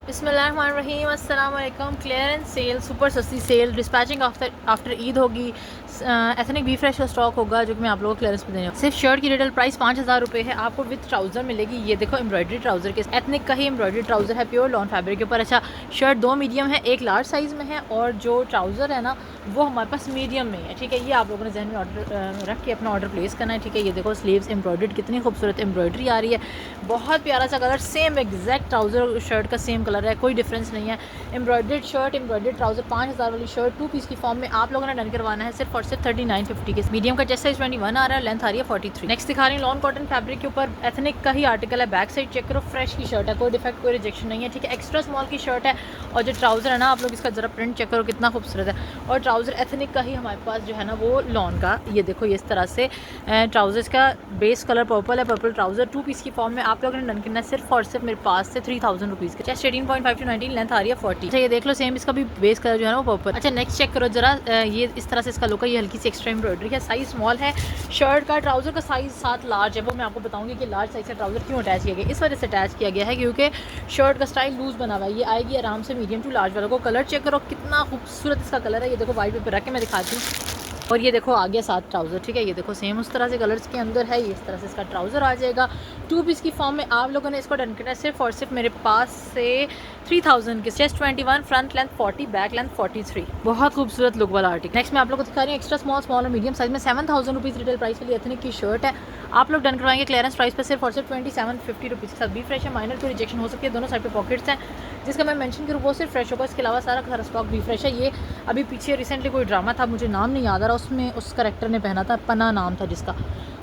बिस्मिल्लाहिर्रहमानिर्रहीम अस्सलाम वालेकुम। क्लियरेंस सेल, सुपर सस्ती सेल, डिस्पैचिंग आफ्टर ईद होगी। एथनिक बी फ्रेश का स्टॉक होगा जो कि मैं आप लोगों को क्लियरेंस में देने वाली हूं। सिर्फ शर्ट की रिटेल प्राइस 5000 रुपये है। आपको विद ट्राउज़र मिलेगी। ये देखो एम्ब्रॉयडरी ट्राउज़र के एथनिक का ही एम्ब्रॉयडरी ट्राउज़र है, प्योर लॉन फैब्रिक के ऊपर। अच्छा, शर्ट 2 मीडियम है, एक लार्ज साइज़ में है और जो ट्राउज़र है ना वो हमारे पास मीडियम में है। ठीक है, ये आप लोगों ने जहन में ऑर्डर रख के अपना ऑर्डर प्लेस करना है। ठीक है, ये देखो स्लीव्स एम्ब्रॉयडर्ड, कितनी खूबसूरत एम्ब्रॉयडरी आ रही है, बहुत प्यारा सा colour, same exact trouser shirt का सेम कलर है, कोई डिफरेंस नहीं है। एम्ब्रॉयडर्ड शर्ट, एम्ब्रॉयडर्ड ट्राउज़र, 5000 वाली शर्ट 2 पीस की फॉर्म में आप लोगों ने डन करवाना है सिर्फ और सिर्फ 3950 के। मीडियम का चेस्ट साइज 21 आ रहा है, लेंथ आ रही है 43। नेक्स्ट दिखा रही है लॉन कॉटन फैब्रिक के ऊपर एथनिक का ही आर्टिकल है। बैक साइड चेक करो, फ्रेश की शर्ट है, कोई डिफेक्ट कोई रिजेक्शन नहीं है। ठीक है, एक्स्ट्रा स्मॉल की शर्ट है और जो ट्राउज़र है ना आप लोग इसका ज़रा प्रिंट चेक करो, कितना खूबसूरत है। और ट्राउज़र एथनिक का ही हमारे पास जो है ना वो लॉन का, ये देखो ये इस तरह से ट्राउज़र्स का बेस कलर पर्पल है, पर्पल ट्राउज़र 2 पीस की फॉर्म में आप लोगों ने डन करना है सिर्फ और सिर्फ मेरे पास से 3000 रुपीज़ के। चेस्ट 18.5 to 19, लेंथ आ रही है 40। अच्छा, ये देख लो सेम इसका भी बेस कलर जो है ना वो पर्पल। अच्छा, नेक्स्ट चेक करो जरा, ये इस तरह से इसका लुक है, ये हल्की सी एक्स्ट्रा एम्ब्रॉयडरी है, साइज स्मॉल है शर्ट का। ट्राउज़र का साइज 7 लार्ज है, वो मैं आपको बताऊंगी कि लार्ज साइज का ट्राउज़र क्यों अटैच किया गया। इस वजह से अटैच किया गया है क्योंकि शर्ट का स्टाइल लूज़ बना हुआ है, ये आएगी आराम से मीडियम टू लार्ज वालों को। कलर चेक करो, कितना खूबसूरत इसका कलर है। ये देखो वाइट पेपर रख के मैं दिखाती हूँ। और ये देखो आ गया 7 ट्राउज़र। ठीक है, ये देखो सेम उस तरह से कलर्स के अंदर है, ये इस तरह से इसका ट्राउज़र आ जाएगा 2 पीस की फॉर्म में। आप लोगों ने इसको डन करना है सिर्फ और सिर्फ मेरे पास से 3000 के। Chest 21, front length 40, back length 43। बहुत खूबसूरत लुक वाला आर्टिकल। नेक्स्ट मैं आप लोगों को दिखा रही हूँ एक्स्ट्रा स्मॉल, स्मॉल और मीडियम साइज में 7000 रुपीज़ रिटेल प्राइस वाली एथनिक की शर्ट है। आप लोग डन करवाएंगे क्लियरेंस प्राइस पर सिर्फ और सिर्फ 2750 रुपीज़ के साथ। भी फ्रेश है, माइनर कोई रिजेक्शन हो सकती है, दोनों साइड पे पॉकेट्स हैं, जिसका मैं मेंशन करूँ वो सिर्फ फ्रेश होगा, इसके अलावा सारा सारा स्टॉक भी फ्रेश है। ये अभी पीछे रिसेंटली कोई ड्रामा था, मुझे नाम नहीं याद आ रहा, उसमें उस करेक्टर ने पहना था, पना नाम था जिसका,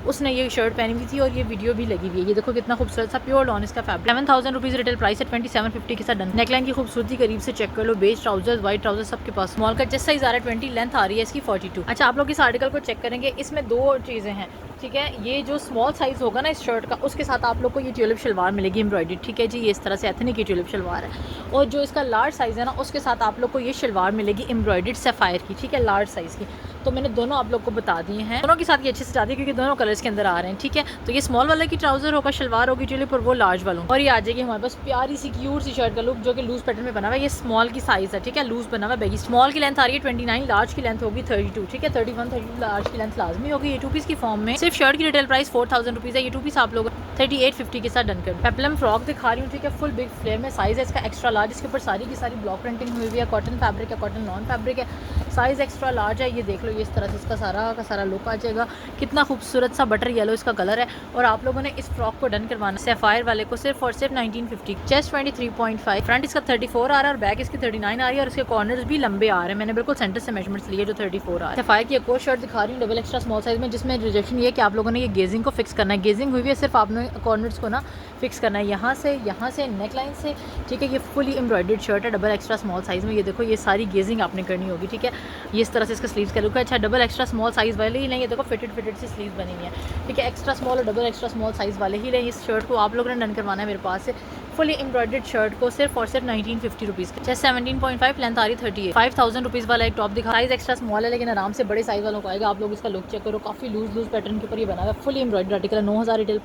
उसने ये शर्ट पहनी हुई थी और ये वीडियो भी लगी हुई है। ये देखो कितना खूबसूरत सा प्योर लॉन इसका फैब्रिक। 7000 रुपीज़ रिटेल प्राइस है, 2750 के साथ डन। नेकलाइन की खूबसूरती करीब से चेक कर लो, बेज ट्राउजर्स, वाइट ट्राउजर सबके पास। स्मॉल का चेस्ट साइज आ रहा है 20, लेंथ आ रही है इसकी 42। अच्छा, आप लोग इस आर्टिकल को चेक करेंगे, इसमें 2 चीज़ें हैं। ठीक है, ये जो स्मॉल साइज़ होगा ना इस शर्ट का, उसके साथ आप लोग को ये ट्यूलिप शलवार मिलेगी एम्ब्रॉयडरी। ठीक है जी, ये इस तरह से एथनिक की ट्यूलिप शलवार है। और जो इसका लार्ज साइज़ है ना उसके साथ आप लोग को ये शलवार मिलेगी एम्ब्रॉयडर्ड सफ़ायर की। ठीक है, लार्ज साइज़ की। तो मैंने दोनों आप लोग को बता दिए हैं, दोनों के साथ ये अच्छे से जाती है क्योंकि दोनों कलर्स के अंदर आ रहे हैं। ठीक है, तो ये स्मॉल वाला की ट्राउज़र होगा, शलवार होगी ट्यूलिप, और वो लार्ज वालों। और ये आ जाएगी हमारे पास प्यारी सी क्यूट सी शर्ट का लुक जो कि लूज पैटर्न में बना हुआ है। ये स्मॉल की साइज़ है, ठीक है, लूज बना हुआ है, बैगी। स्मॉल की लेंथ आ रही है 29, लार्ज की लेंथ होगी 32। ठीक है, 31, 32 लार्ज की लेंथ लाजमी होगी। ये 2 पीस की फॉर्म में सिर्फ शर्ट की रिटेल प्राइस 4000 रुपीज़ है। ये 2 पीस आप लोग 3850 के साथ डन कर। पेप्लम फ्रॉक दिखा रही हूँ, ठीक है, फुल बिग फ्लेयर में, साइज़ है इसका एक्स्ट्रा लार्ज, इसके ऊपर सारी की सारी ब्लॉक प्रिंटिंग हुई हुई है, कॉटन फैब्रिक है, कॉटन नॉन फैब्रिक है, साइज़ एक्स्ट्रा लार्ज है। ये देख लो, ये इस तरह से इसका सारा का सारा लुक आ जाएगा, कितना खूबसूरत सा बटर येलो इसका कलर है। और आप लोगों ने इस फ्रॉक को डन करवाना सैफायर वाले को सिर्फ और सिर्फ 1950। चेस्ट 23.5, फ्रंट इसका 34 आ रहा है और बैक इसकी 39 आ रही है और इसके कॉर्नर्स भी लंबे आ रहे हैं। मैंने बिल्कुल सेंटर से मेजरमेंट्स लिए जो 34 आ रहा है। सैफायर की एक और शर्ट दिखा रही हूँ डबल एक्स्ट्रा स्मॉल साइज में, जिसमें रिजेक्शन ये है कि आप लोगों ने ये गेजिंग को फिक्स करना है। गेजिंग हुई है, सिर्फ आपने कॉर्नर्स को ना फिक्स करना है, यहाँ से नेक लाइन से। ठीक है, ये फुली एम्ब्रॉयडर्ड शर्ट है डबल एक्स्ट्रा स्मॉल साइज़ में। ये देखो, ये सारी गेजिंग आपने करनी होगी। ठीक है, ये इस तरह से इसका स्लीव्स का लुक है। अच्छा, डबल एक्स्ट्रा स्मॉल साइज़ वाले ही लें, ये देखो फिटेड सी स्लीव्स बनी हुई है। ठीक है, एक्स्ट्रा स्मॉल और डबल एक्स्ट्रा स्मॉल साइज़ वाले ही लें। इस शर्ट को आप लोगों ने डन करवाना है मेरे पास से फुली एम्ब्रॉयडर्ड शर्ट को सिर्फ और सिर्फ 1950 रुपीज़ के। चेस्ट 17.5, लेंथ आ रही 38। 5000 रुपीज़ वाला एक टॉप दिखा, साइज़ एक्स्ट्रा स्मॉल है लेकिन आराम से बड़े साइज़ वालों को आएगा। आप लोग इसका लुक चेक करो, काफ़ी लूज पैटर्न के ऊपर ये बना हुआ है, फुली एम्ब्रॉयडर्ड आर्टिकल है। 9000 रिटेल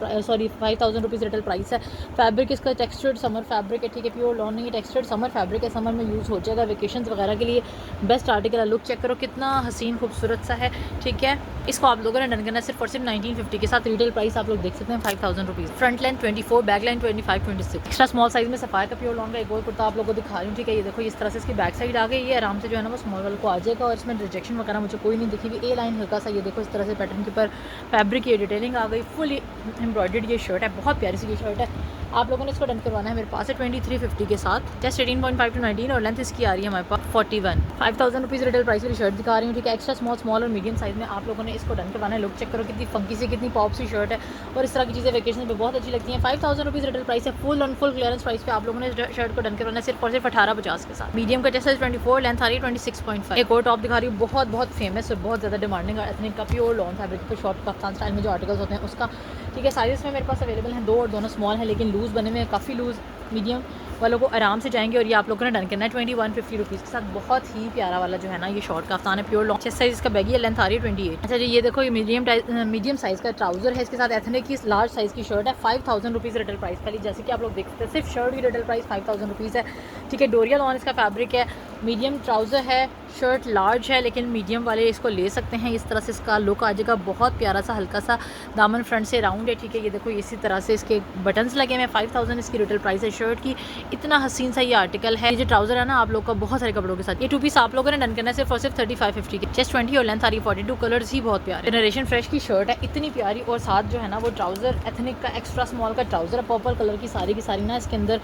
5000 रुपीज़ रिटेल प्राइस है। फैब्रिक इसका टेक्सचर्ड समर फैब्रिक है। ठीक है, प्योर लॉन नहीं है, टेक्सचर्ड समर फैब्रिक है, समर में यूज़ हो जाएगा, वेकेशंस वगैरह के लिए बेस्ट आर्टिकल है। लुक चेक करो, कितना हसीन खूबसूरत सा है। ठीक है, इसको आप लोगों ने डन करना है सिर्फ और सिर्फ 1950 के साथ। रिटेल प्राइस आप लोग देख सकते हैं 5000 rupees. Front length 24, back line 25, 26। Extra small size में सफाया का प्योर लॉन का एक और कुर्ता आप लोगों को दिखा रही हूँ। ठीक है, ये देखो इस तरह से इसकी बैक साइड आ गई, ये आराम से जो है ना वो स्मॉल वाले को आ जाएगा और इसमें रिजेक्शन वगैरह मुझे कोई नहीं दिखी हुई। ए लाइन हल्का सा, ये देखो इस तरह से पैटर्न के ऊपर फैब्रिक की डिटेलिंग आ गई, फुली एम्ब्रॉयडर्ड ये शर्ट है, बहुत प्यारी सी ये शर्ट है। आप लोगों ने इसको डन करवाना है मेरे पास है 2350 के साथ। चेस्ट 18.5 to 19 और लेंथ इसकी आ रही है हमारे पास 41। 5000 रुपीज़ रिटेल प्राइस वाली शर्ट दिखा रही हूँ। ठीक है, एक्स्ट्रा स्मॉल और मीडियम साइज़ में आप लोगों ने इसको डन करवाना है। लुक चेक करो, कितनी फंकी सी, कितनी पॉप सी शर्ट है और इस तरह की चीज़ें वेकेशन में बहुत अच्छी लगती हैं। 5000 रुपीज़ रिटेल प्राइस है, फुल क्लियरेंस प्राइस पे आप लोगों ने शर्ट को डन करवाना है सिर्फ और सिर्फ 1850 के साथ। मीडियम का चेस्ट 24, लेंथ आ रही है 26.5। एक और टॉप दिखा रही हूँ, बहुत फेमस और बहुत ज़्यादा डिमांडिंग एथनिक का प्योर लॉन फैब्रिक पे शॉर्ट कफ्तान स्टाइल में जो आर्टिकल्स होते हैं उसका। ठीक है, साइज़ में मेरे पास अवेलेबल हैं 2 और दोनों स्मॉल है लेकिन लूज़ बने हुए हैं, काफ़ी लूज़, मीडियम वालों को आराम से जाएंगे। और ये आप लोगों ने डन करना है 2150 रुपीज़ के साथ। बहुत ही प्यारा वाला जो है ना ये शॉर्ट काफ्तान है, प्योर लॉन्ग चेस्ट साइज़ का बैगी है, लेंथ आ रही है 28। अच्छा जी, ये देखो ये मीडियम साइज़ का ट्राउज़र है, इसके साथ एथनिक की लार्ज साइज़ की शर्ट है। 5000 रुपीज़ रिटेल प्राइस पहले, जैसे कि आप लोग देख सकते हैं सिर्फ शर्ट की रिटेल प्राइस 5000 रुपीज़ है। ठीक है, डोरिया लॉन इसका फैब्रिक है, मीडियम ट्राउज़र है, शर्ट लार्ज है लेकिन मीडियम वाले इसको ले सकते हैं। इस तरह से इसका लुक आ जाएगा, बहुत प्यारा सा हल्का सा दामन फ्रंट से राउंड है। ठीक है, ये देखो इसी तरह से इसके बटन्स लगे हुए हैं। 5000 इसकी रिटेल प्राइस है शर्ट की। इतना हसीन सा ये आर्टिकल है। ये जो ट्राउज़र है ना आप लोग का बहुत सारे कपड़ों के साथ, ये 2 पीस आप लोगों ने डन करना है सिर्फ और सिर्फ 3550 की। चेस्ट 20 और लेंथ आ रही 42, कलर्स ही बहुत प्यारे। जनरेशन फ्रेश की शर्ट है, इतनी प्यारी, और साथ जो है ना वो ट्राउज़र एथनिक का एक्स्ट्रा स्मॉल का ट्राउज़र है, पर्पल कलर की सारी ना इसके अंदर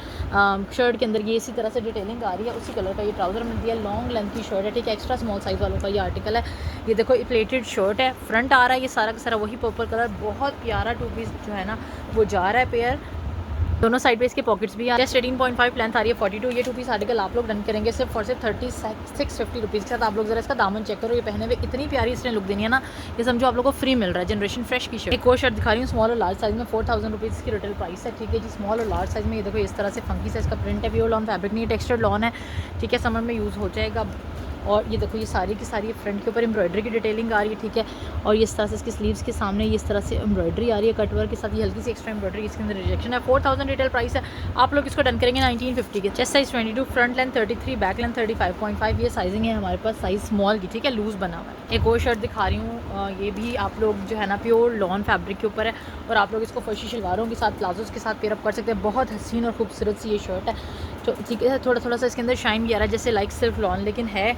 शर्ट के अंदर ये इसी तरह से डिटेलिंग आ रही है, उसी कलर का ये ट्राउज़र मिल दिया। लॉन्ग लेंथ की शर्ट है, ठीक है, एक्स्ट्रा स्मॉल साइज़ वालों का ये आर्टिकल है। ये देखो ये प्लेटेड शर्ट है, फ्रंट आ रहा है ये सारा का सारा वही पर्पल कलर, बहुत प्यारा 2 पीस जो है ना वो जा रहा है पेयर। दोनों साइड पे इसके पॉकेट्स भी आ रहे हैं। 18.5 लेंथ आ रही है 42। ये 2 पीस आर्टिकल आप लोग डन करेंगे सिर्फ और सिर्फ 3650 रुपीज़ के साथ। आप लोग जरा इसका दामन चेक करो, ये पहने हुए इतनी प्यारी इसने लुक देनी है ना, ये समझो आप लोग को फ्री मिल रहा है। जनरेशन फ्रेश की शर्ट, एक और शर्ट दिखा रही हूँ स्मॉल और लार्ज साइज में, 4000 रुपीज़ की रिटेल प्राइस है। ठीक है जी, स्मॉल और लार्ज साइज में ये देखो इस तरह से फंकी साइज का प्रिंट है, प्योर लॉन फैब्रिक नहीं है, टेक्सचर्ड लॉन है। ठीक है, समर में यूज़ हो जाएगा। और ये देखो ये सारी की सारी फ्रंट के ऊपर एम्ब्रॉयडरी की डिटेलिंग आ रही है। ठीक है, और ये इस तरह से इसकी स्लीव्स के सामने ये इस तरह से एम्ब्रॉयडरी आ रही है कटवर्क के साथ, ये हल्की सी एक्स्ट्रा एम्ब्रॉयडरी इसके अंदर रिजेक्शन है। 4000 रिटेल प्राइस है, आप लोग इसको डन करेंगे 1950 के। Chest size 22, front length 33, back length 35.5, ये साइजिंग है हमारे पास साइज स्मॉल की। ठीक है, लूज़ बना हुआ है। एक और शर्ट दिखा रही हूँ, ये भी आप लोग जो है ना प्योर लॉन फैब्रिक के ऊपर है, और आप लोग इसको फर्शी शलवारों के साथ प्लाजोस के साथ पेयर अप कर सकते हैं। बहुत हसीन और खूबसूरत सी ये शर्ट है। तो ठीक है, थोड़ा सा इसके अंदर शाइन भी आ रहा है जैसे लाइक सिर्फ लॉन, लेकिन है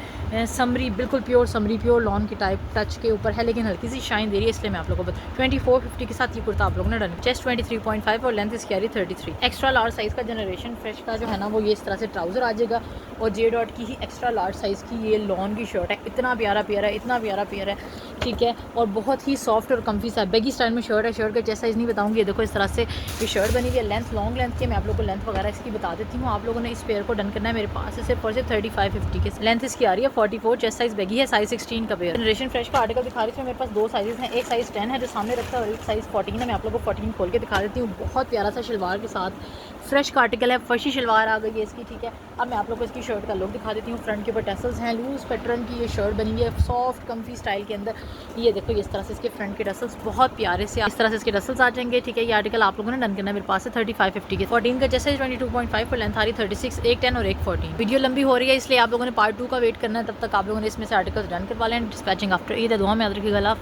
समरी, बिल्कुल प्योर समरी, प्योर लॉन की टाइप टच के ऊपर है, लेकिन हल्की सी शाइन दे रही है, इसलिए मैं आप लोगों को 2450 के साथ ये कुर्ता आप लोगों ने डन। चेस्ट 23.5 और लेंथ इसकी आ रही 33। एक्स्ट्रा लार्ज साइज़ का जनरेशन फ्रेश का जो है ना वो ये इस तरह से ट्राउज़र आ जाएगा, और जे डॉट की ही एक्स्ट्रा लार्ज साइज़ की ये लॉन की शर्ट है। इतना प्यारा पेयर है, इतना प्यारा पेयर है। ठीक है, और बहुत ही सॉफ्ट और कम्फी सा बैगी स्टाइल में शर्ट है। शर्ट का चेस्ट साइज़ नहीं बताऊँगी, ये देखो इस तरह से ये शर्ट बनी हुई है। लेंथ लॉन्ग लेंथ की, मैं आप लोगों को लेंथ वगैरह इसकी बता देती हूँ। आप लोगों ने इस पेयर को डन करना है मेरे पास से सिर्फ और सिर्फ 3550 के। लेंथ इसकी आ रही है 44, चेस्ट साइज़ बैगी है, साइज 16 का पेयर। जनरेशन फ्रेश का आर्टिकल दिखा रही थी, मेरे पास 2 साइज़ हैं, एक साइज़ 10 है जो सामने रखा है, और एक साइज़ 14 है। मैं आप लोगों को 14 खोल के दिखा देती हूँ। बहुत प्यारा सा शलवार के साथ फ्रेश का आर्टिकल है, फर्शी शलवार आ गई है इसकी। ठीक है, अब मैं आप लोगों को इसकी शर्ट का लुक दिखा देती हूँ। फ्रंट के ऊपर टसल्स हैं, लूज पैटर्न की ये शर्ट बनी हुई है, सॉफ्ट कम्फी स्टाइल के अंदर। ये देखो इस तरह से इसके फ्रंट के टसल्स बहुत प्यारे से इस तरह से इसके टसल्स आ जाएंगे। ठीक है, ये आर्टिकल आप लोगों ने डन करना है मेरे पास से 3550 के। 14 का जैसे 22.5 और लेंथ आ रही 36, एक 10 और एक 14। वीडियो लंबी हो रही है इसलिए आप लोगों ने पार्ट 2 का वेट करना है, तब तक आप लोगों ने इसमें से आर्टिकल्स डन करवा लें। डिस्पैचिंग आफ्टर ईद है, दुआ में याद रखिएगा।